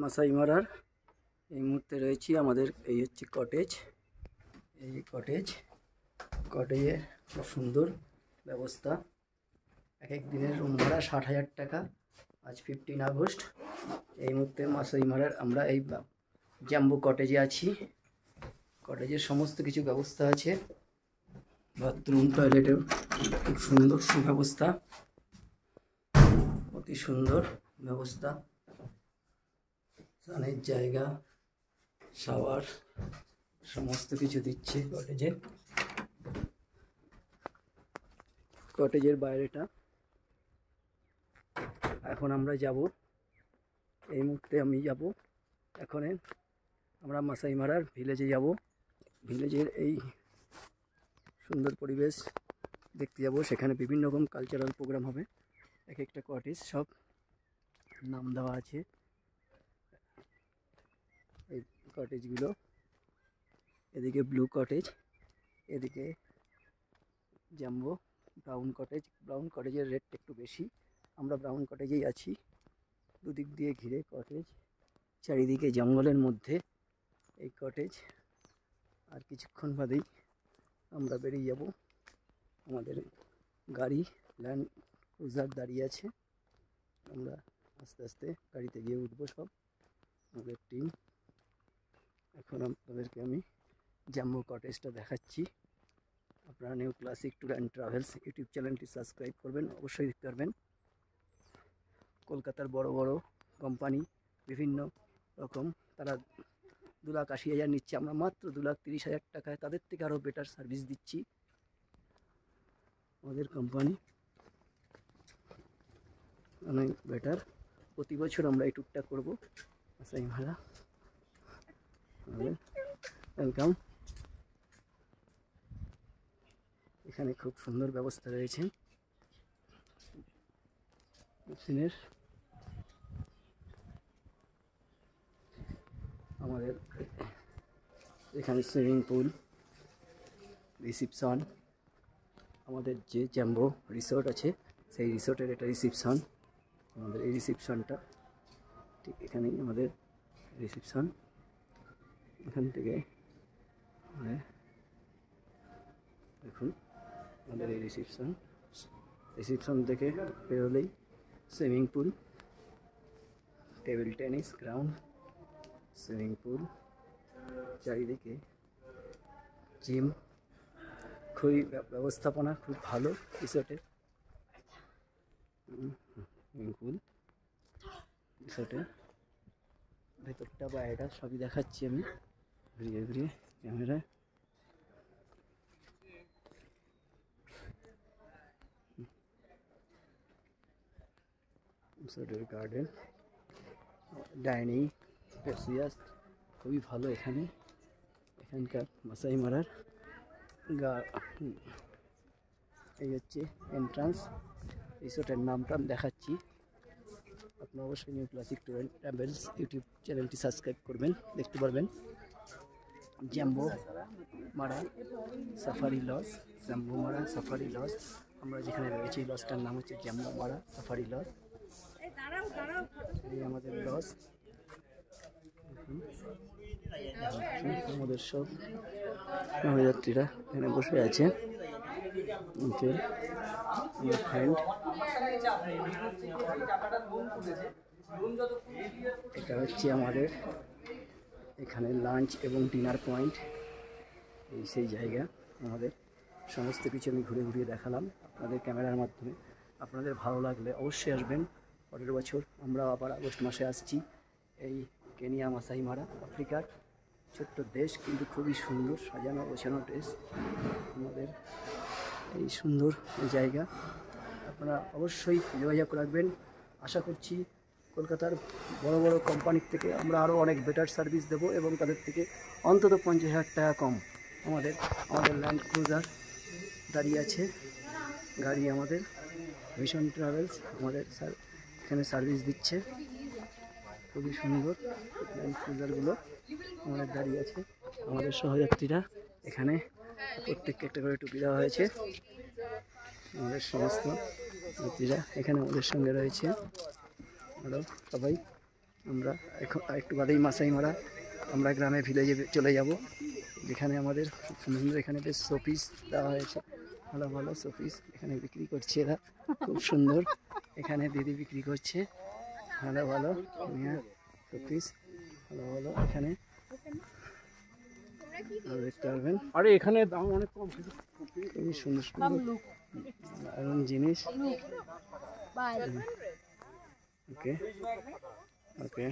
মাসাই মারার এই মুহূর্তে রয়েছি। আমাদের এই হচ্ছে কটেজ। এই কটেজে খুব সুন্দর ব্যবস্থা। এক এক দিনের রুম ভাড়া 60,000 টাকা। আজ 15 আগস্ট। এই মুহূর্তে মাসাই মারার আমরা এই জাম্বো কটেজে আছি। কটেজের সমস্ত কিছু ব্যবস্থা আছে। বাথরুম টয়লেটের খুব সুন্দর সুব্যবস্থা, অতি সুন্দর ব্যবস্থা। স্নানের জায়গা, শাওয়ার সমস্ত কিছু দিচ্ছে কটেজে। কটেজের বাইরেটা এখন আমরা যাব। এই মুহূর্তে আমি যাব। এখন আমরা মাসাই মারার ভিলেজে যাব। ভিলেজের এই সুন্দর পরিবেশ দেখতে যাব। সেখানে বিভিন্ন রকম কালচারাল প্রোগ্রাম হবে। এক একটা কটেজ সব নাম দেওয়া আছে। এই কটেজগুলো, এদিকে ব্লু কটেজ, এদিকে জাম্বো ব্রাউন কটেজ। ব্রাউন কটেজের রেটটা একটু বেশি। আমরা ব্রাউন কটেজেই আছি। দুদিক দিয়ে ঘিরে কটেজ, চারিদিকে জঙ্গলের মধ্যে এই কটেজ। আর কিছুক্ষণ বাদেই আমরা বেরিয়ে যাব। আমাদের গাড়ি ল্যান্ড ক্রুজার দাঁড়িয়ে আছে। আমরা আস্তে আস্তে গাড়িতে গিয়ে উঠবো সব আমাদের টিম। এখন আপনাদেরকে আমি জাম্বো কটেজটা দেখাচ্ছি। আপনারা new classic tour and travels YouTube চ্যানেলটি সাবস্ক্রাইব করবেন, অবশ্যই দেখতে পারবেন। কলকাতার বড় বড় কোম্পানি বিভিন্ন রকম, তারা 2,80,000 নিচ্ছে। আমরা মাত্র 2,30,000 টাকায় তাদের থেকে আরও বেটার সার্ভিস দিচ্ছি। আমাদের কোম্পানি অনেক বেটার। প্রতি বছর আমরা এই ট্যুরটা করবো। মাসাই মারা, ওয়েলকাম। এখানে খুব সুন্দর ব্যবস্থা রয়েছে মেশিনের। আমাদের এখানে সুইমিং পুল, রিসিপশন। আমাদের যে জাম্বো রিসোর্ট আছে সেই রিসোর্টের এটা রিসিপশন। আমাদের এই রিসিপশনটা ঠিক এখানেই আমাদের রিসিপশন। এখান থেকে দেখুন আমাদের এই রিসিপশন থেকে বেরোলেই swimming pool, table tennis ground, swimming pool, চারিদিকে জিম। খুবই ব্যবস্থাপনা খুব ভালো রিসোর্টের। সুইমিং পুল, রিসোর্টের ভেতরটা বাইরেটা সবই দেখাচ্ছি আমি ঘুরিয়ে ঘুরিয়ে ক্যামেরায়। রিসোর্টের গার্ডেন, ডাইনিং, স্পেসিয়াস, খুবই ভালো এখানে। এখানকার মাসাই মারার এই হচ্ছে এন্ট্রান্স। রিসোর্টের নামটা আমি দেখাচ্ছি। আপনারা অবশ্যই new classic tour and travels YouTube চ্যানেলটি সাবস্ক্রাইব করবেন, দেখতে পারবেন। জাম্বো মারা সাফারি লজ, জাম্বো মারা সাফারি লজ। আমরা যেখানে রয়েছি এই লজটার নাম হচ্ছে জাম্বো মারা সাফারি লজ। এই আমাদের লজ। আমাদের সব নবযাত্রীরা এখানে বসে আছে। এটা হচ্ছে আমাদের এখানে লাঞ্চ এবং ডিনার পয়েন্ট। এই সেই জায়গা। আমাদের সমস্ত কিছু আমি ঘুরে ঘুরিয়ে দেখালাম আপনাদের ক্যামেরার মাধ্যমে। আপনাদের ভালো লাগলে অবশ্যই আসবেন। পরের বছর আমরা আবার আগস্ট মাসে আসছি। এই কেনিয়া মাসাই মারা, আফ্রিকার ছোট্ট দেশ কিন্তু খুবই সুন্দর সাজানো গোছানো দেশ। আমাদের এই সুন্দর এই জায়গা আপনারা অবশ্যই যোগাযোগ রাখবেন। আশা করছি কলকাতার বড় বড় কোম্পানির থেকে আমরা আরও অনেক বেটার সার্ভিস দেব এবং তাদের থেকে অন্তত 50,000 টাকা কম। আমাদের ল্যান্ড ক্রুজার দাঁড়িয়ে আছে গাড়ি। আমাদের ভিশন ট্রাভেলস আমাদের এখানে সার্ভিস দিচ্ছে। খুবই সুন্দর ল্যান্ড ক্রুজারগুলো আমাদের দাঁড়িয়ে আছে। আমাদের সহযাত্রীরা এখানে প্রত্যেককে একটা করে টুপি দেওয়া হয়েছে। আমাদের সমস্ত যাত্রীরা এখানে আমাদের সঙ্গে রয়েছে। হ্যালো সবাই, আমরা এখন একটু বাদেই মাসাই মারা আমরা গ্রামে ভিলেজে চলে যাব, যেখানে আমাদের খুব সুন্দর এখানে বেশ শোপিস দেওয়া হয়েছে, ভালো ভালো শোপিস এখানে বিক্রি করছে এরা, খুব সুন্দর। এখানে দিদি বিক্রি করছে ভালো ভালো শোপিস, ভালো ভালো এখানে দেখতে পারবেন। আরে এখানে দাম অনেক কম, খুবই সুন্দর সুন্দর দারুণ জিনিস। ওকে ওকে।